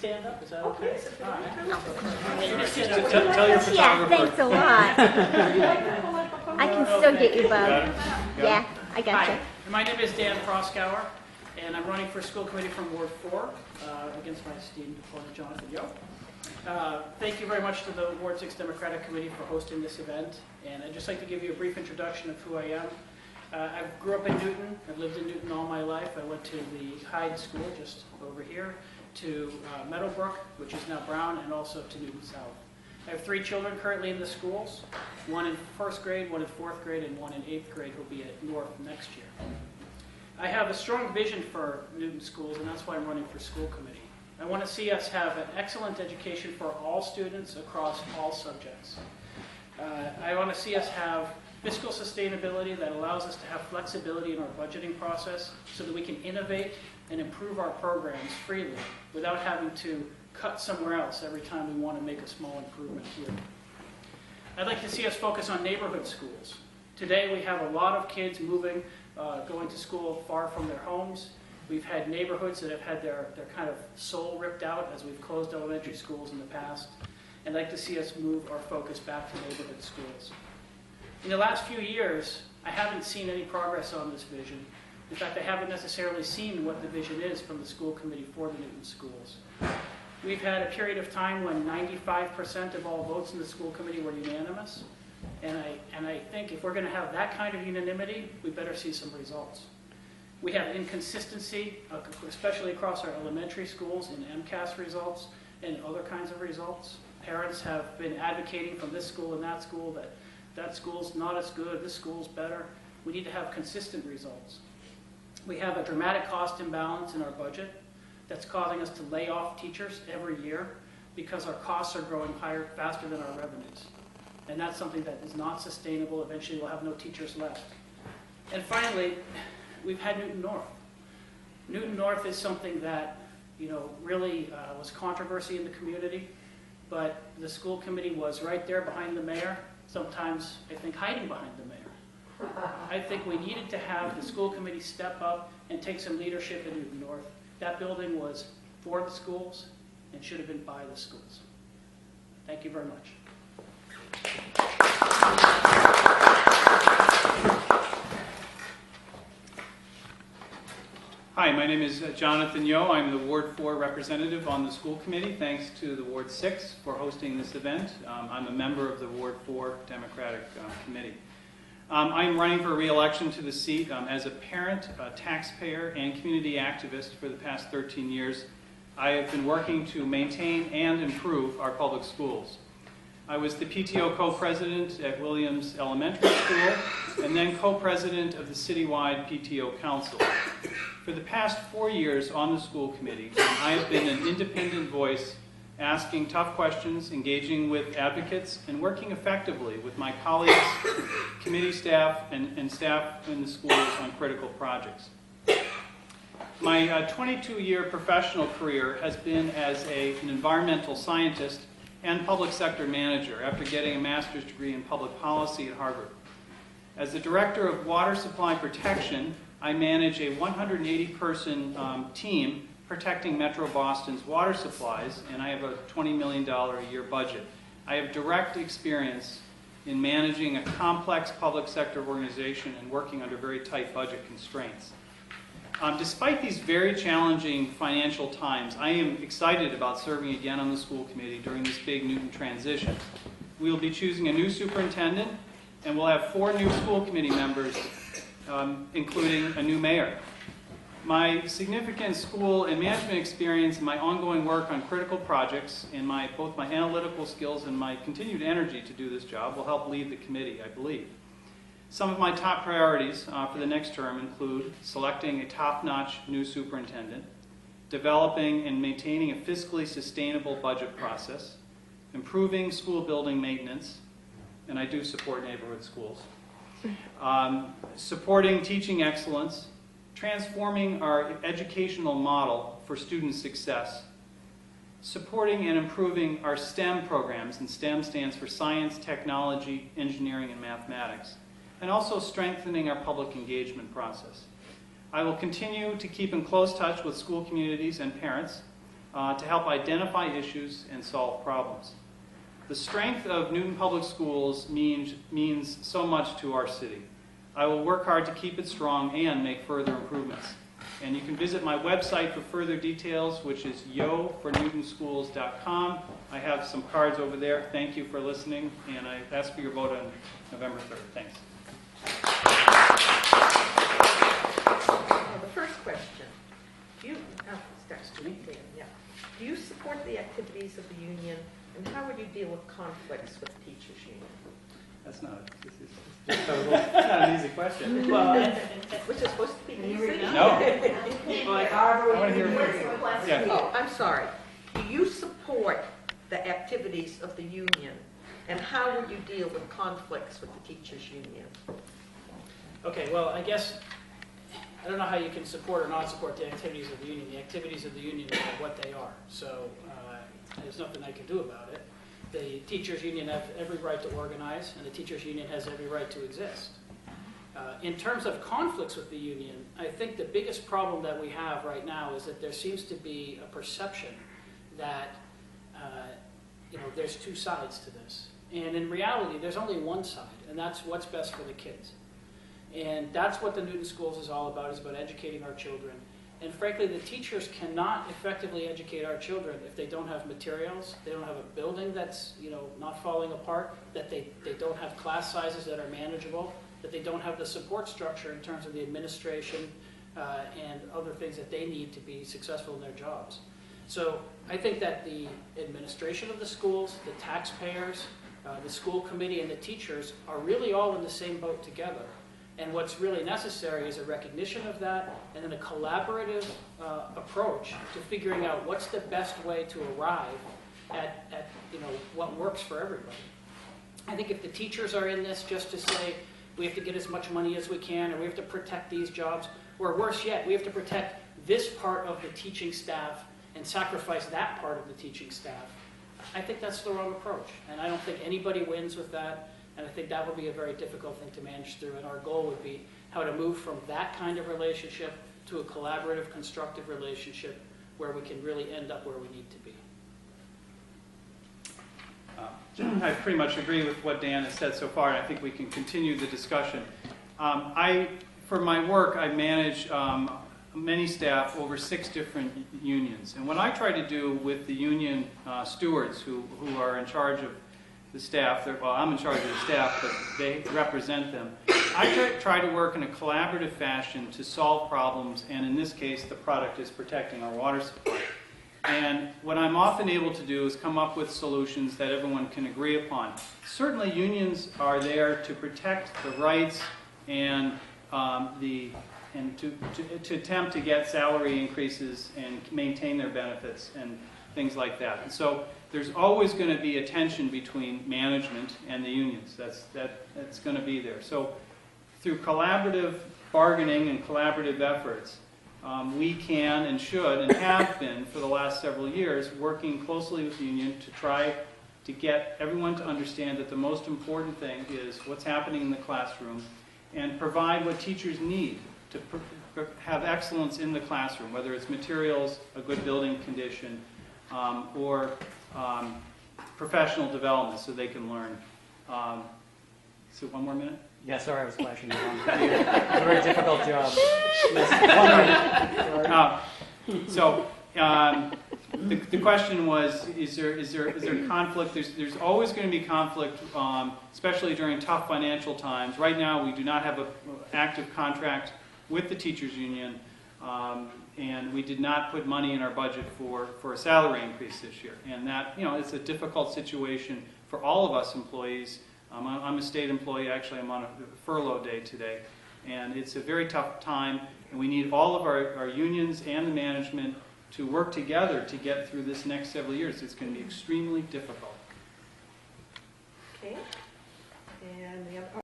stand up? Is that okay? All right. Tell your photographer. Yeah, thanks a lot. I can still get you both. Yeah, I got you. Hi, my name is Dan Proskauer, and I'm running for school committee from Ward 4 against my esteemed opponent, Jonathan Yo. Thank you very much to the Ward 6 Democratic Committee for hosting this event, and I'd just like to give you a brief introduction of who I am. I grew up in Newton. I've lived in Newton all my life. I went to the Hyde School just over here, to Meadowbrook, which is now Brown, and also to Newton South. I have 3 children currently in the schools, one in 1st grade, one in 4th grade, and one in 8th grade who'll be at North next year. I have a strong vision for Newton schools, and that's why I'm running for school committee. I want to see us have an excellent education for all students across all subjects. I want to see us have fiscal sustainability that allows us to have flexibility in our budgeting process so that we can innovate and improve our programs freely without having to cut somewhere else every time we want to make a small improvement here. I'd like to see us focus on neighborhood schools. Today we have a lot of kids moving, going to school far from their homes. We've had neighborhoods that have had their kind of soul ripped out as we've closed elementary schools in the past. I'd like to see us move our focus back to neighborhood schools. In the last few years, I haven't seen any progress on this vision. In fact, I haven't necessarily seen what the vision is from the school committee for the Newton schools. We've had a period of time when 95% of all votes in the school committee were unanimous. And I think if we're going to have that kind of unanimity, we better see some results. We have inconsistency, especially across our elementary schools, in MCAS results and other kinds of results. Parents have been advocating from this school and that school that that school's not as good, this school's better. We need to have consistent results. We have a dramatic cost imbalance in our budget that's causing us to lay off teachers every year because our costs are growing higher, faster than our revenues. And that's something that is not sustainable. Eventually we'll have no teachers left. And finally, we've had Newton North. Newton North is something that, really was controversy in the community, but the school committee was right there behind the mayor, sometimes, I think, hiding behind the mayor. I think we needed to have the school committee step up and take some leadership in Newton North. That building was for the schools and should have been by the schools. Thank you very much. Hi, my name is Jonathan Yo. I'm the Ward 4 representative on the school committee. Thanks to the Ward 6 for hosting this event. I'm a member of the Ward 4 Democratic Committee. I'm running for re-election to the seat as a parent, a taxpayer, and community activist for the past 13 years. I have been working to maintain and improve our public schools. I was the PTO co-president at Williams Elementary School and then co-president of the citywide PTO Council. For the past 4 years on the school committee, I have been an independent voice asking tough questions, engaging with advocates, and working effectively with my colleagues, committee staff, and staff in the schools on critical projects. My 22-year professional career has been as an environmental scientist and public sector manager after getting a master's degree in public policy at Harvard. As the director of water supply protection, I manage a 180-person team protecting Metro Boston's water supplies, and I have a $20 million a year budget. I have direct experience in managing a complex public sector organization and working under very tight budget constraints. Despite these very challenging financial times, I am excited about serving again on the school committee during this big Newton transition. We will be choosing a new superintendent, and we'll have 4 new school committee members, including a new mayor. My significant school and management experience and my ongoing work on critical projects and both my analytical skills and my continued energy to do this job will help lead the committee, I believe. Some of my top priorities for the next term include selecting a top-notch new superintendent, developing and maintaining a fiscally sustainable budget process, improving school building maintenance, and I do support neighborhood schools, supporting teaching excellence, transforming our educational model for student success, supporting and improving our STEM programs, and STEM stands for science, technology, engineering, and mathematics, and also strengthening our public engagement process. I will continue to keep in close touch with school communities and parents to help identify issues and solve problems. The strength of Newton Public Schools means so much to our city. I will work hard to keep it strong and make further improvements. And you can visit my website for further details, which is yofornewtonschools.com. I have some cards over there. Thank you for listening, and I ask for your vote on November 3rd. Thanks. The first question, do you support the activities of the union, and how would you deal with conflicts with the teachers' union? That's not, this is just not an easy question. Well, Which is supposed to be easy. No. I want to hear yeah. Oh, I'm sorry. Do you support the activities of the union, and how would you deal with conflicts with the teachers' union? okay, well, I guess, I don't know how you can support or not support the activities of the union. The activities of the union are what they are, so there's nothing I can do about it. The teachers' union have every right to organize, and the teachers' union has every right to exist. In terms of conflicts with the union, I think the biggest problem that we have right now is that there seems to be a perception that there's two sides to this. And in reality, there's only one side, and that's what's best for the kids. And that's what the Newton Schools is all about, is about educating our children. And frankly, the teachers cannot effectively educate our children if they don't have materials, they don't have a building that's not falling apart, that they don't have class sizes that are manageable, that they don't have the support structure in terms of the administration and other things that they need to be successful in their jobs. So I think that the administration of the schools, the taxpayers, the school committee, and the teachers are really all in the same boat together. And what's really necessary is a recognition of that, and then a collaborative approach to figuring out what's the best way to arrive at what works for everybody. I think if the teachers are in this just to say we have to get as much money as we can, or we have to protect these jobs, or worse yet, we have to protect this part of the teaching staff and sacrifice that part of the teaching staff, I think that's the wrong approach. And I don't think anybody wins with that. And I think that would be a very difficult thing to manage through. And our goal would be how to move from that kind of relationship to a collaborative, constructive relationship where we can really end up where we need to be. I pretty much agree with what Dan has said so far, and I think we can continue the discussion. For my work, I manage many staff over 6 different unions. And what I try to do with the union stewards who are in charge of the staff, well, I'm in charge of the staff, but they represent them. I try to work in a collaborative fashion to solve problems, and in this case, the product is protecting our water supply. And what I'm often able to do is come up with solutions that everyone can agree upon. Certainly, unions are there to protect the rights and to attempt to get salary increases and maintain their benefits and things like that. And so there's always going to be a tension between management and the unions. That's going to be there. So through collaborative bargaining and collaborative efforts, we can and should and have been for the last several years working closely with the union to try to get everyone to understand that the most important thing is what's happening in the classroom and provide what teachers need to have excellence in the classroom, whether it's materials, a good building condition, or professional development so they can learn. So 1 more minute? Yeah, sorry, I was flashing you on. It's a very difficult job. 1 minute. So the question was, is there conflict? There's always going to be conflict, especially during tough financial times. Right now, we do not have an active contract with the teachers union, and we did not put money in our budget for a salary increase this year. And that, it's a difficult situation for all of us employees. I'm a state employee. Actually, I'm on a furlough day today. And it's a very tough time, and we need all of our unions and the management to work together to get through this next several years. It's going to be extremely difficult. Okay. And the other